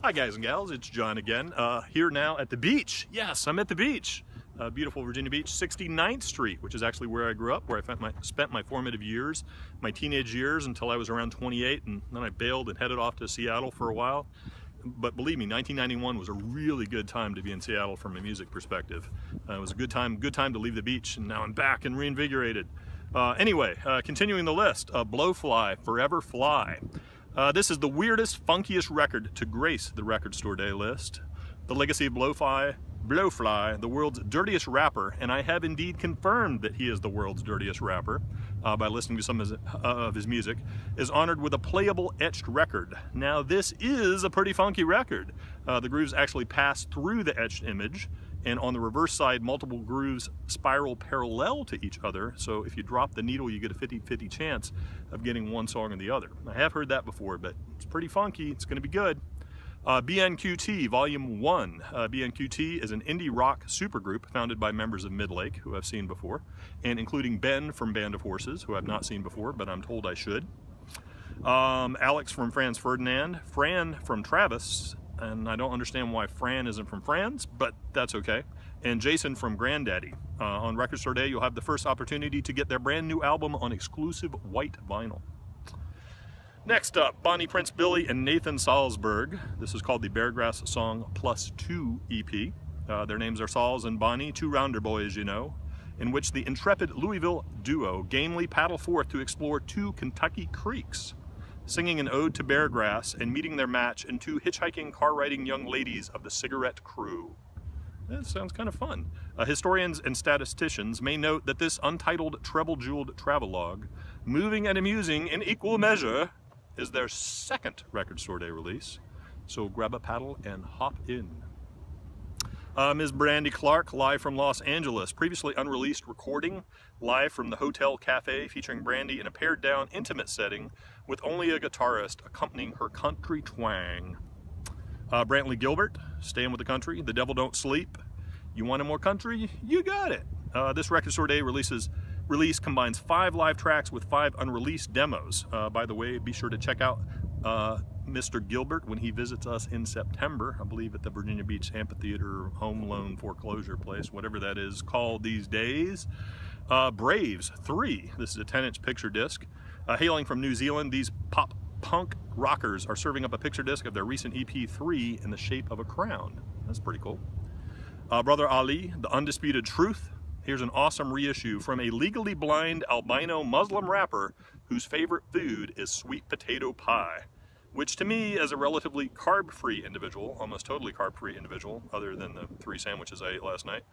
Hi guys and gals, it's John again, here now at the beach. Yes, I'm at the beach. Beautiful Virginia Beach, 69th Street, which is actually where I grew up, where I spent my formative years, my teenage years until I was around 28, and then I bailed and headed off to Seattle for a while. But believe me, 1991 was a really good time to be in Seattle from a music perspective. It was a good time to leave the beach, and now I'm back and reinvigorated. Anyway, continuing the list, Blowfly, Forever Fly. This is the weirdest, funkiest record to grace the Record Store Day list. The legacy of Blowfly, the world's dirtiest rapper, and I have indeed confirmed that he is the world's dirtiest rapper by listening to some of his music, is honored with a playable etched record. Now this is a pretty funky record. The grooves actually pass through the etched image, and on the reverse side, multiple grooves spiral parallel to each other, so if you drop the needle, you get a 50-50 chance of getting one song or the other. I have heard that before, but it's pretty funky. It's going to be good. BNQT Volume 1. BNQT is an indie rock supergroup founded by members of Midlake, who I've seen before, and including Ben from Band of Horses, who I've not seen before, but I'm told I should. Alex from Franz Ferdinand, Fran from Travis, and I don't understand why Fran isn't from Franz, but that's okay, and Jason from Grandaddy. On Record Store Day, you'll have the first opportunity to get their brand new album on exclusive white vinyl. Next up, Bonnie Prince Billy and Nathan Salzberg. This is called the Beargrass Song +2 EP. Their names are Sauls and Bonnie, two rounder boys, you know, in which the intrepid Louisville duo gamely paddle forth to explore two Kentucky creeks, singing an ode to Beargrass and meeting their match in two hitchhiking, car-riding young ladies of the Cigarette Crew. That sounds kind of fun. Historians and statisticians may note that this untitled treble-jeweled travelogue, moving and amusing in equal measure, is their second Record Store Day release. So grab a paddle and hop in. Ms. Brandy Clark, live from Los Angeles. Previously unreleased recording, live from the Hotel Cafe, featuring Brandy in a pared-down, intimate setting with only a guitarist accompanying her country twang. Brantley Gilbert, Staying with the Country, The Devil Don't Sleep. You wanted more country? You got it. This Record Store Day release combines 5 live tracks with 5 unreleased demos. By the way, be sure to check out Mr. Gilbert when he visits us in September, I believe at the Virginia Beach Amphitheater Home Loan Foreclosure Place, whatever that is called these days. Braves 3, this is a 10-inch picture disc. Hailing from New Zealand, these pop-punk rockers are serving up a picture disc of their recent EP 3 in the shape of a crown. That's pretty cool. Brother Ali, The Undisputed Truth. Here's an awesome reissue from a legally blind albino Muslim rapper whose favorite food is sweet potato pie, which to me, as a relatively carb-free individual, almost totally carb-free individual, other than the 3 sandwiches I ate last night,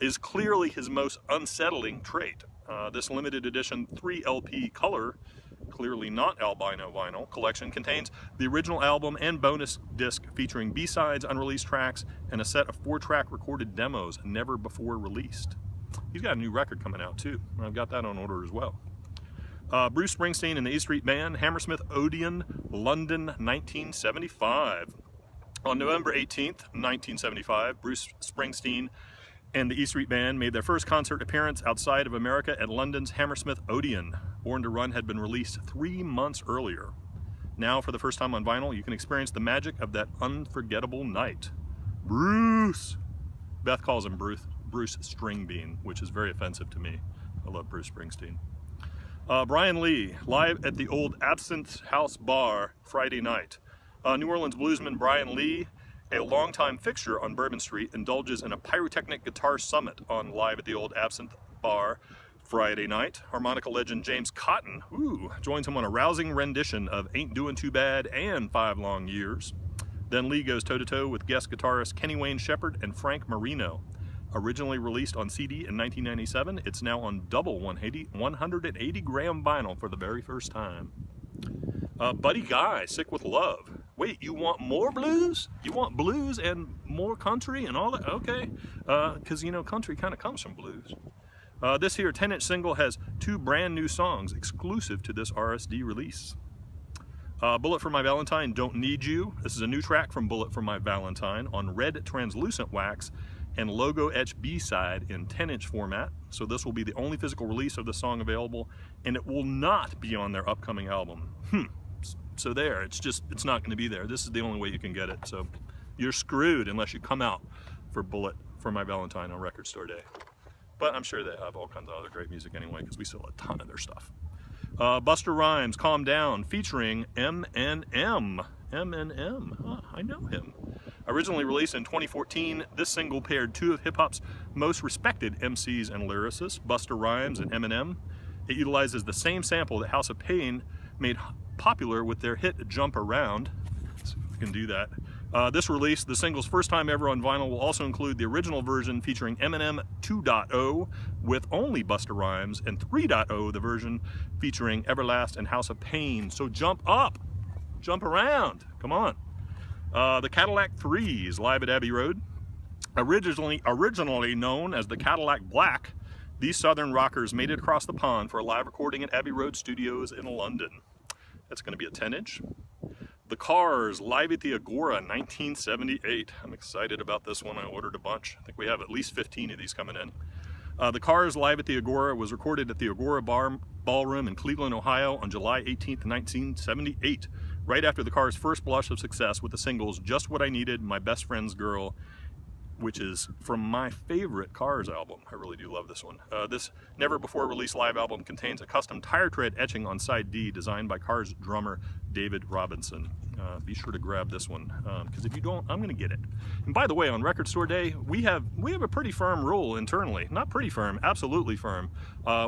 is clearly his most unsettling trait. This limited edition 3 LP color, clearly not albino vinyl, collection contains the original album and bonus disc featuring B-sides, unreleased tracks, and a set of 4-track recorded demos never before released. He's got a new record coming out too. I've got that on order as well. Bruce Springsteen and the E Street Band, Hammersmith Odeon, London, 1975. On November 18th, 1975, Bruce Springsteen and the E Street Band made their first concert appearance outside of America at London's Hammersmith Odeon. Born to Run had been released 3 months earlier. Now, for the first time on vinyl, you can experience the magic of that unforgettable night. Bruce! Beth calls him Bruce Stringbean, which is very offensive to me. I love Bruce Springsteen. Brian Lee, live at the old Absinthe House Bar Friday night. New Orleans bluesman Brian Lee, a longtime fixture on Bourbon Street, indulges in a pyrotechnic guitar summit on Live at the Old Absinthe Bar Friday night. Harmonica legend James Cotton joins him on a rousing rendition of Ain't Doing Too Bad and 5 Long Years. Then Lee goes toe-to-toe with guest guitarist Kenny Wayne Shepherd and Frank Marino. Originally released on CD in 1997, it's now on double 180-gram vinyl for the very first time. Buddy Guy, Sick with Love. Wait, you want more blues? You want blues and more country and all that? Okay, because you know country kind of comes from blues. This here 10-inch single has 2 brand new songs exclusive to this RSD release. Bullet for My Valentine, Don't Need You. This is a new track from Bullet for My Valentine on red translucent wax and logo etch B-side in 10-inch format. So this will be the only physical release of the song available, and it will not be on their upcoming album. So there, it's not going to be there. This is the only way you can get it. So you're screwed unless you come out for Bullet for My Valentine on Record Store Day. But I'm sure they have all kinds of other great music anyway, because we sell a ton of their stuff. Busta Rhymes, Calm Down, featuring Eminem. Eminem, I know him. Originally released in 2014, this single paired two of hip-hop's most respected MCs and lyricists, Busta Rhymes and Eminem. It utilizes the same sample that House of Pain made popular with their hit Jump Around. Let's see if we can do that. This release, the single's first time ever on vinyl, will also include the original version featuring Eminem 2.0 with only Busta Rhymes, and 3.0, the version featuring Everlast and House of Pain. So jump up, jump around, come on. The Cadillac Threes, live at Abbey Road. Originally known as the Cadillac Black, these Southern rockers made it across the pond for a live recording at Abbey Road Studios in London. That's going to be a 10-inch. The Cars, live at the Agora, 1978. I'm excited about this one. I ordered a bunch. I think we have at least 15 of these coming in. The Cars, live at the Agora, was recorded at the Agora Ballroom in Cleveland, Ohio on July 18th, 1978, right after the Cars' first blush of success with the singles Just What I Needed, My Best Friend's Girl, which is from my favorite Cars album. I really do love this one. This never-before-released live album contains a custom tire tread etching on side D designed by Cars drummer David Robinson. Be sure to grab this one, because if you don't, I'm going to get it. And by the way, on Record Store Day, we have a pretty firm rule internally. Not pretty firm, absolutely firm.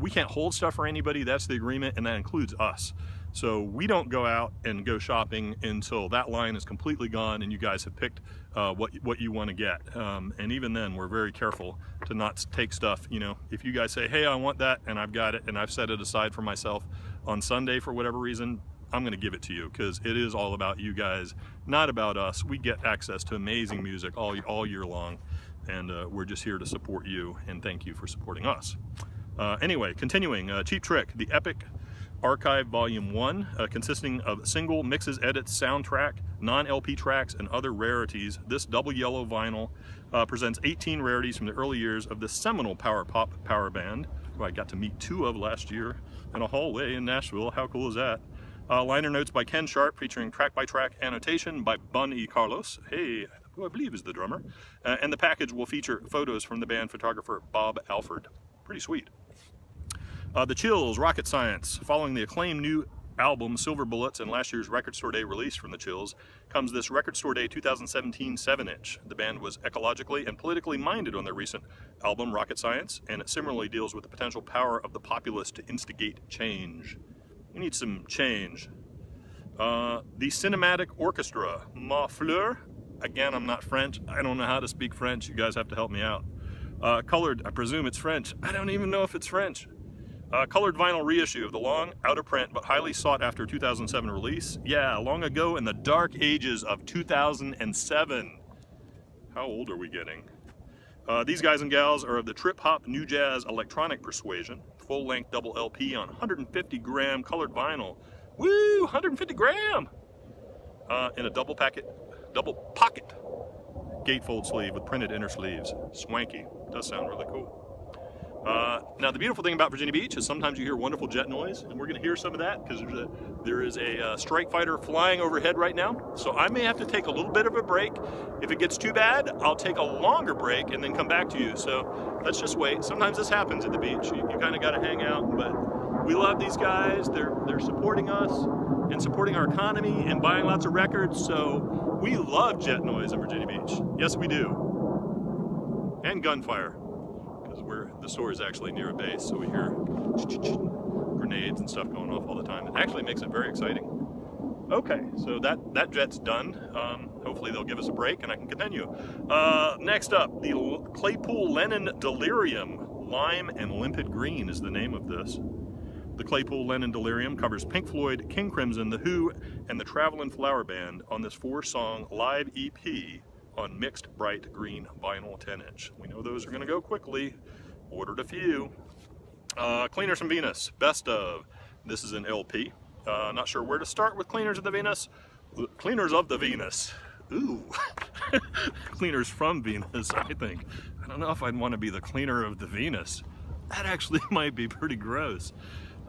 We can't hold stuff for anybody. That's the agreement, and that includes us. So we don't go out and go shopping until that line is completely gone and you guys have picked what you want to get. And even then, we're very careful to not take stuff, you know, if you guys say, hey, I want that, and I've got it, and I've set it aside for myself on Sunday for whatever reason, I'm going to give it to you, because it is all about you guys, not about us. We get access to amazing music all year long, and we're just here to support you, and thank you for supporting us. Anyway, continuing, Cheap Trick, the Epic Archive Volume 1, consisting of single mixes, edits, soundtrack, non-LP tracks, and other rarities. This double yellow vinyl presents 18 rarities from the early years of this seminal power pop power band, who I got to meet 2 of last year in a hallway in Nashville. How cool is that? Liner notes by Ken Sharp, featuring track-by-track annotation by Bun E. Carlos, who I believe is the drummer. And the package will feature photos from the band photographer Bob Alford. Pretty sweet. The Chills, Rocket Science. Following the acclaimed new album Silver Bullets and last year's Record Store Day release from The Chills, comes this Record Store Day 2017 7-inch. The band was ecologically and politically minded on their recent album Rocket Science, and it similarly deals with the potential power of the populace to instigate change. We need some change. The Cinematic Orchestra, Ma Fleur. Again, I'm not French. I don't know how to speak French. You guys have to help me out. Colored, I presume it's French. I don't even know if it's French. Colored vinyl reissue of the long, out-of-print, but highly sought-after 2007 release. Yeah, long ago in the dark ages of 2007. How old are we getting? These guys and gals are of the trip-hop, new jazz, electronic persuasion. Full-length double LP on 150-gram colored vinyl. Woo! 150 gram! In a double pocket gatefold sleeve with printed inner sleeves. Swanky. Does sound really cool. Now the beautiful thing about Virginia Beach is sometimes you hear wonderful jet noise, and we're going to hear some of that because there is a strike fighter flying overhead right now. So I may have to take a little bit of a break. If it gets too bad, I'll take a longer break and then come back to you. So let's just wait. Sometimes this happens at the beach. You kind of got to hang out, but we love these guys. They're supporting us and supporting our economy and buying lots of records. So we love jet noise in Virginia Beach. Yes, we do. And gunfire. The store is actually near a base, so we hear grenades and stuff going off all the time. It actually makes it very exciting. Okay, so that jet's done. Hopefully they'll give us a break and I can continue. Next up, the Claypool Lennon Delirium. Lime and Limpid Green is the name of this. The Claypool Lennon Delirium covers Pink Floyd, King Crimson, The Who, and the Travelin' Flower Band on this 4-song live EP on mixed bright green vinyl 10-inch. We know those are going to go quickly. Ordered a few. Cleaners from Venus, best of. This is an LP. Not sure where to start with Cleaners of the Venus. Cleaners of the Venus. Ooh. Cleaners from Venus, I think. I don't know if I'd want to be the cleaner of the Venus. That actually might be pretty gross.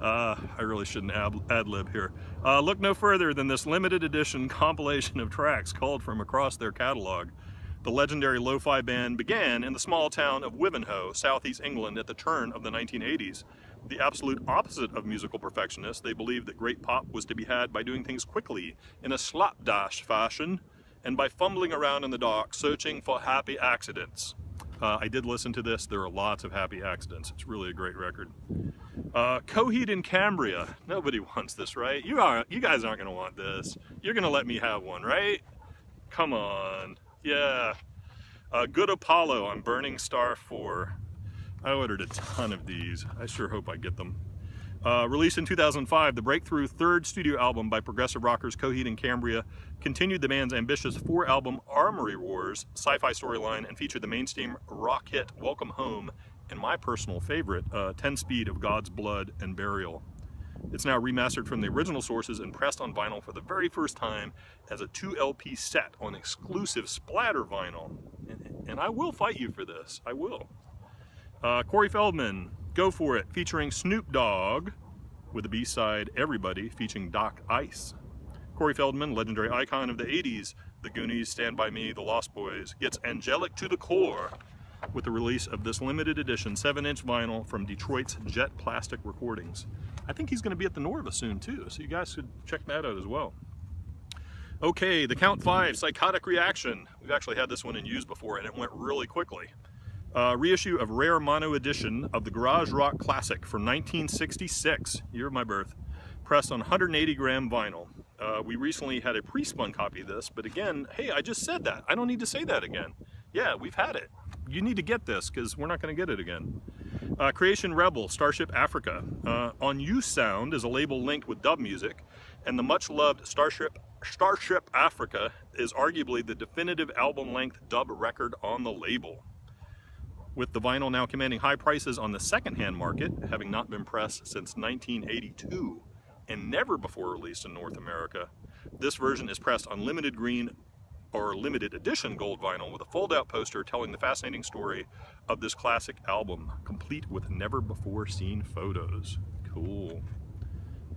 I really shouldn't ad-lib here. Look no further than this limited edition compilation of tracks culled from across their catalog. The legendary lo-fi band began in the small town of Wivenhoe, southeast England, at the turn of the 1980s. The absolute opposite of musical perfectionists, they believed that great pop was to be had by doing things quickly, in a slapdash fashion, and by fumbling around in the dark, searching for happy accidents. I did listen to this. There are lots of happy accidents. It's really a great record. Coheed and Cambria. Nobody wants this, right? You guys aren't going to want this. You're going to let me have one, right? Come on. Yeah. Good Apollo on Burning Star 4. I ordered a ton of these. I sure hope I get them. Released in 2005, the breakthrough third studio album by progressive rockers Coheed and Cambria continued the band's ambitious four-album Armory Wars sci-fi storyline and featured the mainstream rock hit Welcome Home and my personal favorite, 10-Speed of God's Blood and Burial. It's now remastered from the original sources and pressed on vinyl for the very first time as a 2 LP set on exclusive splatter vinyl. And I will fight you for this. I will. Corey Feldman, Go For It, featuring Snoop Dogg, with the B-side Everybody, featuring Doc Ice. Corey Feldman, legendary icon of the 80s, The Goonies, Stand By Me, The Lost Boys, gets angelic to the core with the release of this limited edition 7-inch vinyl from Detroit's Jet Plastic Recordings. I think he's going to be at the Norva soon too, so you guys should check that out as well. Okay, the Count 5, Psychotic Reaction. We've actually had this one in use before and it went really quickly. Reissue of rare mono edition of the Garage Rock Classic from 1966, year of my birth, pressed on 180 gram vinyl. We recently had a pre-spun copy of this, but again, hey, I just said that. I don't need to say that again. Yeah, we've had it. You need to get this because we're not going to get it again. Creation Rebel, Starship Africa. On U Sound is a label linked with dub music, and the much-loved Starship Africa is arguably the definitive album-length dub record on the label. With the vinyl now commanding high prices on the second-hand market, having not been pressed since 1982 and never before released in North America, this version is pressed on limited green or limited edition gold vinyl with a fold-out poster telling the fascinating story of this classic album, complete with never-before-seen photos. Cool.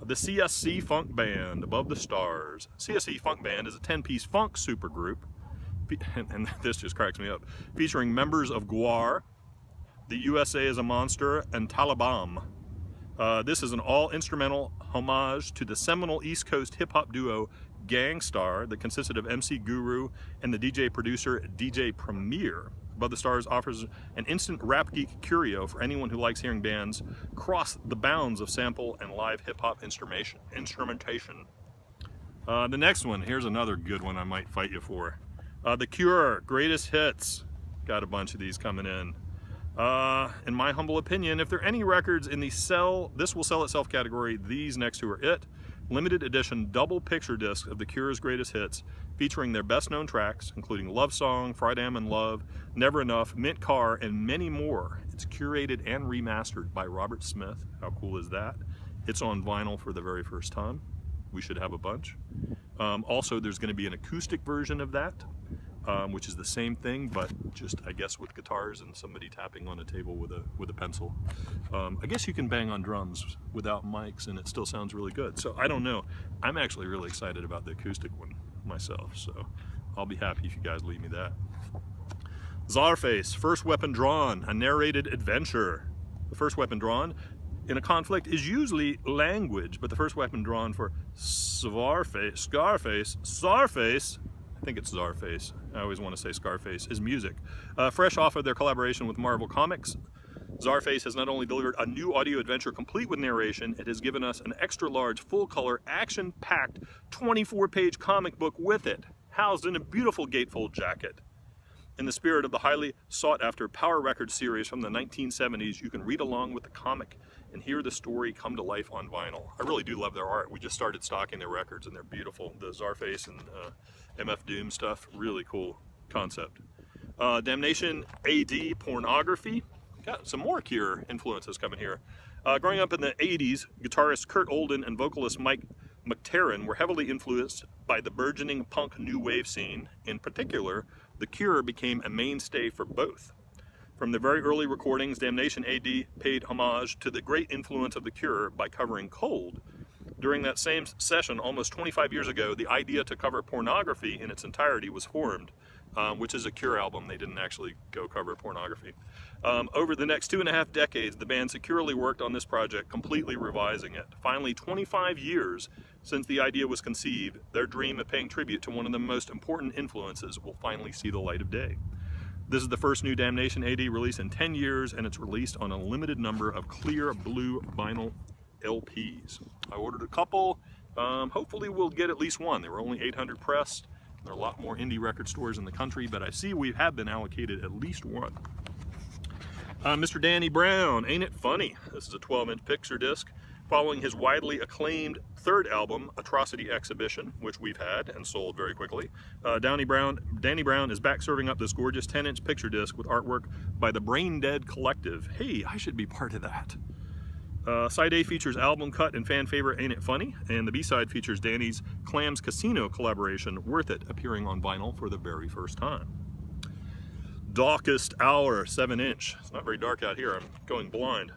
The CSC Funk Band, Above the Stars. CSC Funk Band is a 10-piece funk supergroup, and this just cracks me up, featuring members of Gwar, The USA is a Monster, and Taliban. This is an all-instrumental homage to the seminal East Coast hip-hop duo Gang Starr that consisted of MC Guru and the DJ producer DJ Premier. Above the Stars offers an instant rap geek curio for anyone who likes hearing bands cross the bounds of sample and live hip-hop instrumentation. The next one, here's another good one I might fight you for. The Cure, Greatest Hits. Got a bunch of these coming in. In my humble opinion, if there are any records in the this will sell itself category, these next two are it. Limited edition double picture disc of The Cure's Greatest Hits, featuring their best known tracks, including Love Song, Friday I'm in Love, Never Enough, Mint Car, and many more. It's curated and remastered by Robert Smith. How cool is that? It's on vinyl for the very first time. We should have a bunch. Also, there's going to be an acoustic version of that, which is the same thing, but just, I guess, with guitars and somebody tapping on a table with a pencil. I guess you can bang on drums without mics and it still sounds really good. So I don't know. I'm actually really excited about the acoustic one myself, so I'll be happy if you guys leave me that. Czarface, First Weapon Drawn, a narrated adventure. The first weapon drawn in a conflict is usually language, but the first weapon drawn for Scarface, I think it's Czarface, I always want to say Scarface, is music. Fresh off of their collaboration with Marvel Comics, Czarface has not only delivered a new audio adventure complete with narration, it has given us an extra-large, full-color, action-packed 24-page comic book with it, housed in a beautiful gatefold jacket. In the spirit of the highly sought-after Power Records series from the 1970s, you can read along with the comic and hear the story come to life on vinyl. I really do love their art. We just started stocking their records and they're beautiful. The Czarface and MF Doom stuff, really cool concept. Damnation AD Pornography. Got some more Cure influences coming here. Growing up in the 80s, guitarist Kurt Olden and vocalist Mike McTernan were heavily influenced by the burgeoning punk new wave scene. In particular, The Cure became a mainstay for both. From the very early recordings, Damnation AD paid homage to the great influence of The Cure by covering Cold. During that same session, almost 25 years ago, the idea to cover Pornography in its entirety was formed, which is a Cure album. They didn't actually go cover Pornography. Over the next 2.5 decades, the band securely worked on this project, completely revising it. Finally, 25 years since the idea was conceived, their dream of paying tribute to one of the most important influences will finally see the light of day. This is the first new Damnation AD release in 10 years, and it's released on a limited number of clear blue vinyl LPs. I ordered a couple. Hopefully we'll get at least one. There were only 800 pressed. There are a lot more indie record stores in the country, but I see we have been allocated at least one. Mr. Danny Brown, Ain't It Funny? This is a 12-inch picture disc following his widely acclaimed third album, Atrocity Exhibition, which we've had and sold very quickly. Danny Brown is back serving up this gorgeous 10-inch picture disc with artwork by the Brain Dead Collective. Hey, I should be part of that. Side A features album cut and fan favorite Ain't It Funny, and the B-side features Danny's Clams Casino collaboration, Worth It, appearing on vinyl for the very first time. Darkest Hour, 7-inch. It's not very dark out here, I'm going blind.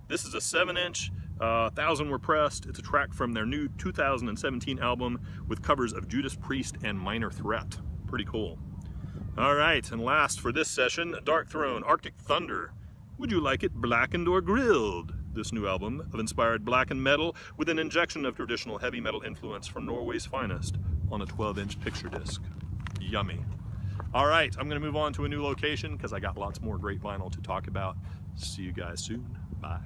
This is a 7-inch, 1,000 were pressed. It's a track from their new 2017 album with covers of Judas Priest and Minor Threat. Pretty cool. All right, and last for this session, Dark Throne, Arctic Thunder. Would you like it blackened or grilled? This new album of inspired blackened metal with an injection of traditional heavy metal influence from Norway's finest on a 12-inch picture disc. Yummy. All right, I'm gonna move on to a new location because I got lots more great vinyl to talk about. See you guys soon. Bye.